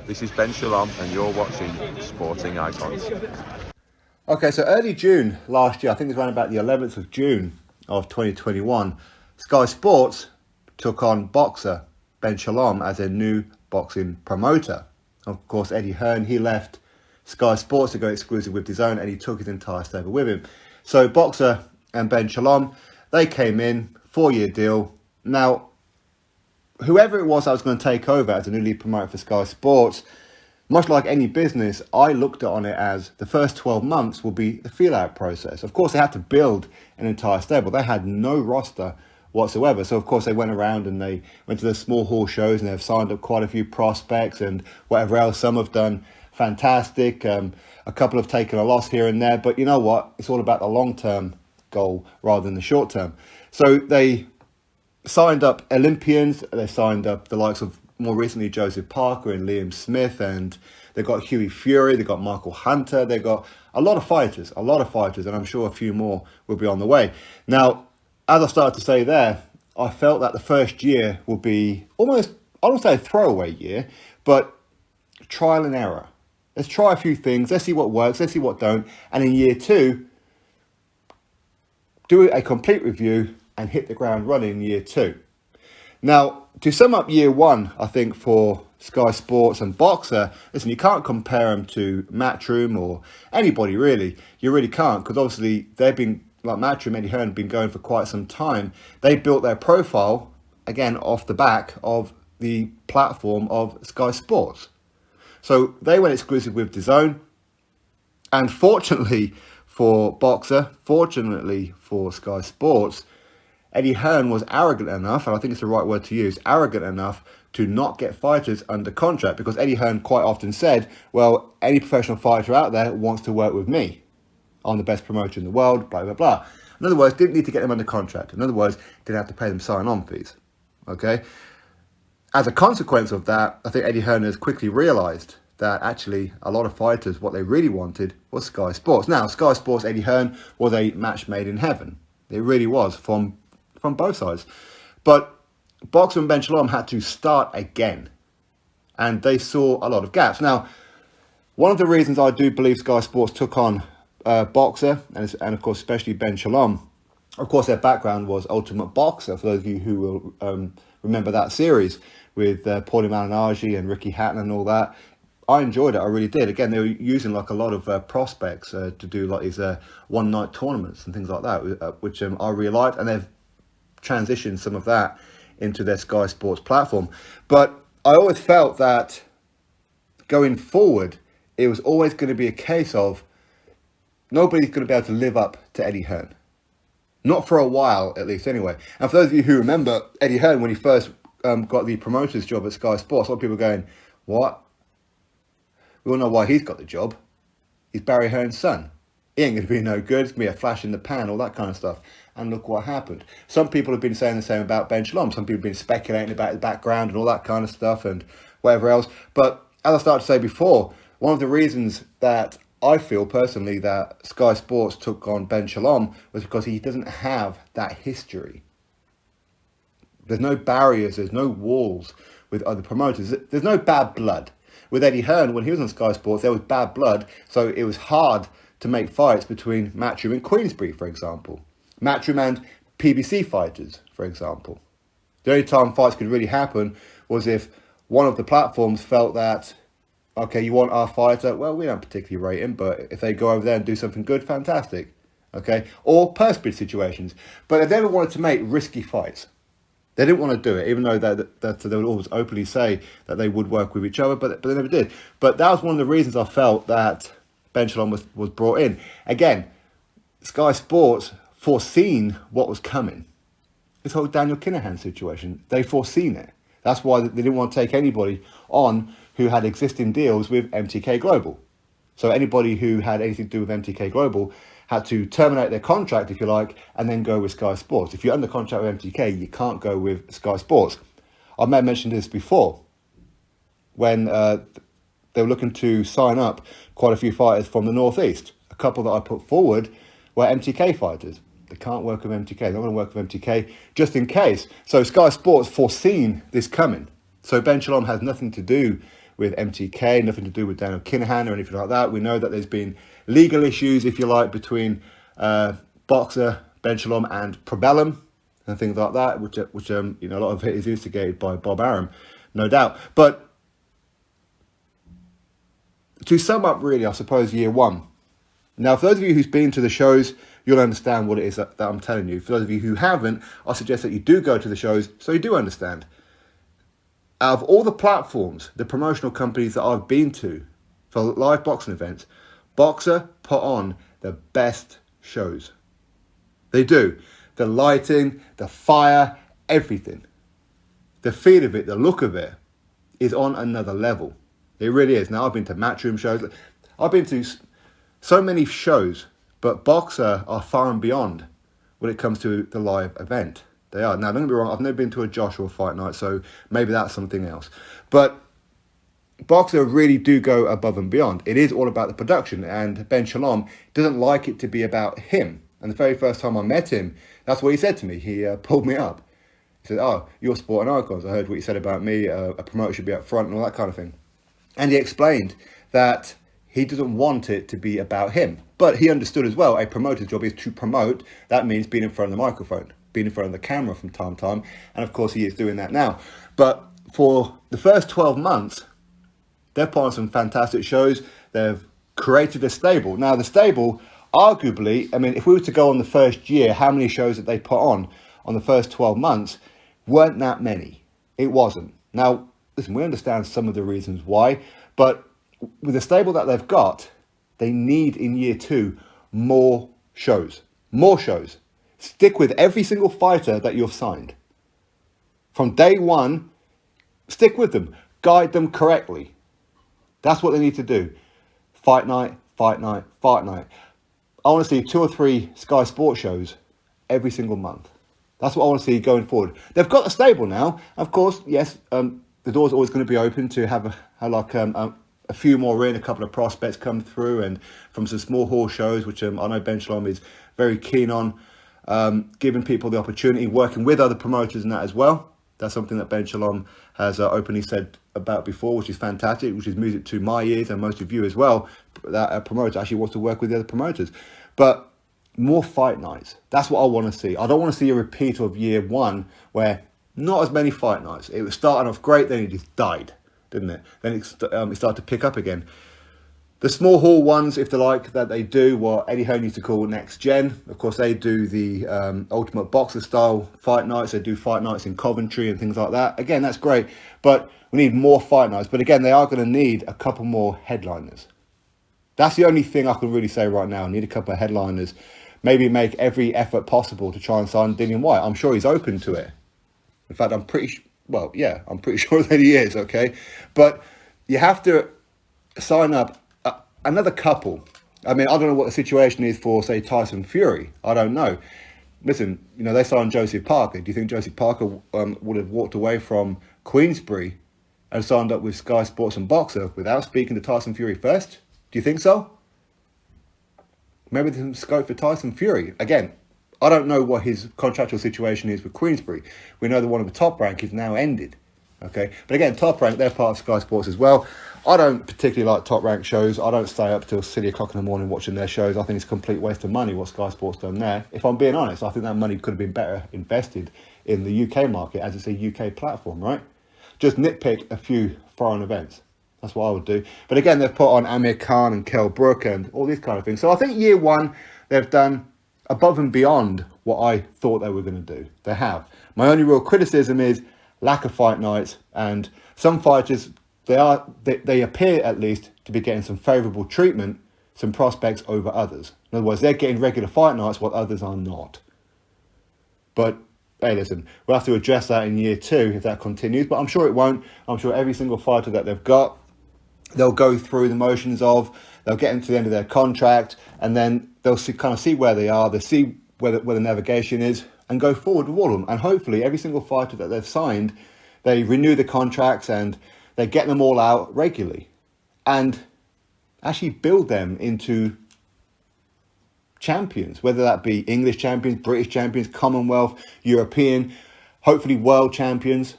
This is Ben Shalom and you're watching Sporting Icons. Okay, so early June last year, I think it was around about the 11th of June of 2021, Sky Sports took on boxer Ben Shalom as a new boxing promoter. Of course, Eddie Hearn, he left Sky Sports to go exclusive with DAZN and he took his entire stable with him. So boxer and Ben Shalom, they came in, 4-year deal. Now, whoever it was that was going to take over as a new lead promoter for Sky Sports, much like any business, I looked on it as the first 12 months will be the feel-out process. Of course, they had to build an entire stable. They had no roster whatsoever. So, of course, they went around and they went to the small hall shows and they've signed up quite a few prospects and whatever else. Some have done fantastic. A couple have taken a loss here and there. But you know what? It's all about the long-term goal rather than the short-term. So they signed up Olympians. They signed up the likes of, more recently, Joseph Parker and Liam Smith, and they got Hughie Fury, they got Michael Hunter, they got a lot of fighters, and I'm sure a few more will be on the way. Now, as I started to say there, I felt that the first year will be almost, I don't say a throwaway year, but trial and error. Let's try a few things, let's see what works, let's see what don't, and in year 2, do a complete review and hit the ground running in year 2. Now, to sum up year 1, I think for Sky Sports and Boxer, listen, you can't compare them to Matchroom or anybody really. You really can't, because obviously they've been, like Matchroom, Eddie Hearn, been going for quite some time. They built their profile, again, off the back of the platform of Sky Sports. So they went exclusive with DAZN, and fortunately for Boxer, fortunately for Sky Sports, Eddie Hearn was arrogant enough, and I think it's the right word to use, arrogant enough to not get fighters under contract, because Eddie Hearn quite often said, well, any professional fighter out there wants to work with me. I'm the best promoter in the world, blah, blah, blah. In other words, didn't need to get them under contract. In other words, didn't have to pay them sign-on fees. Okay? As a consequence of that, I think Eddie Hearn has quickly realised that actually a lot of fighters, what they really wanted was Sky Sports. Now, Sky Sports, Eddie Hearn, was a match made in heaven. It really was, from both sides. But Boxer and Ben Shalom had to start again, and they saw a lot of gaps. Now, one of the reasons I do believe Sky Sports took on Boxer, and of course especially Ben Shalom, of course their background was Ultimate Boxer, for those of you who will remember that series with Paulie Malignaggi and Ricky Hatton and all that. I enjoyed it, I really did. Again, they were using like a lot of prospects to do like these one-night tournaments and things like that, which I really liked, and they've transitioned some of that into their Sky Sports platform. But I always felt that going forward, it was always going to be a case of nobody's going to be able to live up to Eddie Hearn. Not for a while, at least, anyway. And for those of you who remember Eddie Hearn, when he first got the promoter's job at Sky Sports, a lot of people were going, what? We all know why he's got the job. He's Barry Hearn's son. He ain't going to be no good. It's going to be a flash in the pan, all that kind of stuff. And look what happened. Some people have been saying the same about Ben Shalom. Some people have been speculating about his background and all that kind of stuff and whatever else. But as I started to say before, one of the reasons that I feel personally that Sky Sports took on Ben Shalom was because he doesn't have that history. There's no barriers, there's no walls with other promoters. There's no bad blood. With Eddie Hearn, when he was on Sky Sports, there was bad blood, so it was hard to make fights between Matchroom and Queensberry, for example. Matchroom and PBC fighters, for example. The only time fights could really happen was if one of the platforms felt that, okay, you want our fighter, well, we don't particularly rate him, but if they go over there and do something good, fantastic. Okay? Or purse bid situations. But they never wanted to make risky fights. They didn't want to do it, even though that they would always openly say that they would work with each other, but they never did. But that was one of the reasons I felt that Ben Shalom was brought in. Again, Sky Sports foreseen what was coming. This whole Daniel Kinahan situation, they foreseen it. That's why they didn't want to take anybody on who had existing deals with MTK Global. So anybody who had anything to do with MTK Global had to terminate their contract, if you like, and then go with Sky Sports. If you're under contract with MTK, you can't go with Sky Sports. I may have mentioned this before, when they were looking to sign up quite a few fighters from the Northeast. A couple that I put forward were MTK fighters. They can't work with MTK. They're not going to work with MTK just in case. So Sky Sports foreseen this coming. So Ben Shalom has nothing to do with MTK, nothing to do with Daniel Kinahan or anything like that. We know that there's been legal issues, if you like, between boxer Ben Shalom and Probellum and things like that, which a lot of it is instigated by Bob Arum, no doubt. But to sum up, really, I suppose, year one. Now, for those of you who's been to the shows, you'll understand what it is that I'm telling you. For those of you who haven't, I suggest that you do go to the shows so you do understand. Out of all the platforms, the promotional companies that I've been to for live boxing events, Boxer put on the best shows. They do. The lighting, the fire, everything. The feel of it, the look of it is on another level. It really is. Now, I've been to Matchroom shows. I've been to so many shows, but Boxer are far and beyond when it comes to the live event. They are. Now, don't get me wrong, I've never been to a Joshua fight night, so maybe that's something else. But Boxer really do go above and beyond. It is all about the production, and Ben Shalom doesn't like it to be about him. And the very first time I met him, that's what he said to me. He pulled me up. He said, "Oh, you're sporting icons. I heard what you said about me. A promoter should be up front and all that kind of thing." And he explained that he doesn't want it to be about him. But he understood as well, a promoter's job is to promote. That means being in front of the microphone, being in front of the camera from time to time. And of course, he is doing that now. But for the first 12 months, they've put on some fantastic shows. They've created a stable. Now, the stable, arguably, I mean, if we were to go on the first year, how many shows that they put on the first 12 months, weren't that many. It wasn't. Now, listen, we understand some of the reasons why, but with the stable that they've got, they need in year two more shows. More shows. Stick with every single fighter that you've signed. From day one, stick with them. Guide them correctly. That's what they need to do. Fight night, fight night, fight night. I want to see 2 or 3 Sky Sports shows every single month. That's what I want to see going forward. They've got a stable now. Of course, yes, the door's always going to be open to have a few more in, a couple of prospects come through, and from some small hall shows, which I know Ben Shalom is very keen on, giving people the opportunity, working with other promoters and that as well. That's something that Ben Shalom has openly said about before, which is fantastic, which is music to my ears and most of you as well, that a promoter actually wants to work with the other promoters. But more fight nights. That's what I want to see. I don't want to see a repeat of year one where not as many fight nights. It was starting off great, then it just died, didn't it? Then it started to pick up again. The small hall ones, if they like, that they do what Eddie Hearn used to call next gen. Of course, they do the Ultimate Boxer style fight nights. They do fight nights in Coventry and things like that. Again, that's great, but we need more fight nights. But again, they are going to need a couple more headliners. That's the only thing I can really say right now. I need a couple of headliners. Maybe make every effort possible to try and sign Dillian White. I'm sure he's open to it. In fact, I'm pretty sure that he is, okay? But you have to sign up another couple. I mean, I don't know what the situation is for, say, Tyson Fury. I don't know. Listen, they signed Joseph Parker. Do you think Joseph Parker would have walked away from Queensbury and signed up with Sky Sports and Boxer without speaking to Tyson Fury first? Do you think so? Maybe there's some scope for Tyson Fury. Again, I don't know what his contractual situation is with Queensbury. We know that one of the Top Rank is now ended. Okay, but again, Top Rank, they're part of Sky Sports as well. I don't particularly like Top Rank shows. I don't stay up till silly o'clock in the morning watching their shows. I think it's a complete waste of money what Sky Sports done there. If I'm being honest, I think that money could have been better invested in the UK market, as it's a UK platform, right? Just nitpick a few foreign events. That's what I would do. But again, they've put on Amir Khan and Kell Brook and all these kind of things. So I think year one, they've done above and beyond what I thought they were going to do. They have. My only real criticism is lack of fight nights, and some fighters, they appear at least to be getting some favourable treatment, some prospects over others. In other words, they're getting regular fight nights while others are not. But hey, listen, we'll have to address that in year two if that continues, but I'm sure it won't. I'm sure every single fighter that they've got, they'll go through the motions of, they'll get into the end of their contract, and then they'll see where they are, they'll see where the navigation is, and go forward with all of them. And hopefully every single fighter that they've signed, they renew the contracts and they get them all out regularly and actually build them into champions, whether that be English champions, British champions, Commonwealth, European, hopefully world champions.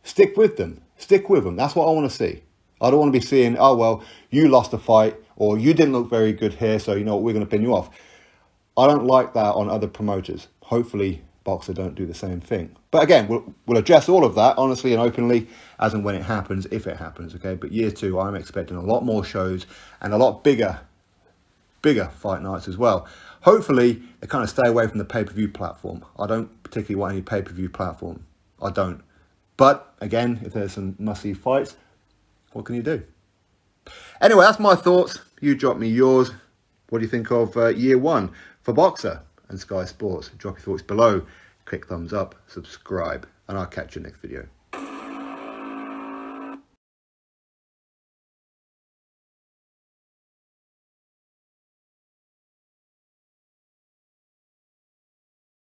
Stick with them. That's what I want to see. I don't want to be seeing, oh, well, you lost a fight or you didn't look very good here, so you know what, we're going to pin you off. I don't like that on other promoters. Hopefully, Boxer don't do the same thing. But again, we'll address all of that honestly and openly as and when it happens, if it happens, okay? But year 2, I'm expecting a lot more shows and a lot bigger fight nights as well. Hopefully, they kind of stay away from the pay-per-view platform. I don't particularly want any pay-per-view platform. I don't. But again, if there's some must-see fights, what can you do? Anyway, that's my thoughts. You drop me yours. What do you think of year 1 for Boxer and Sky Sports? Drop your thoughts below. Click thumbs up, subscribe, and I'll catch you next video.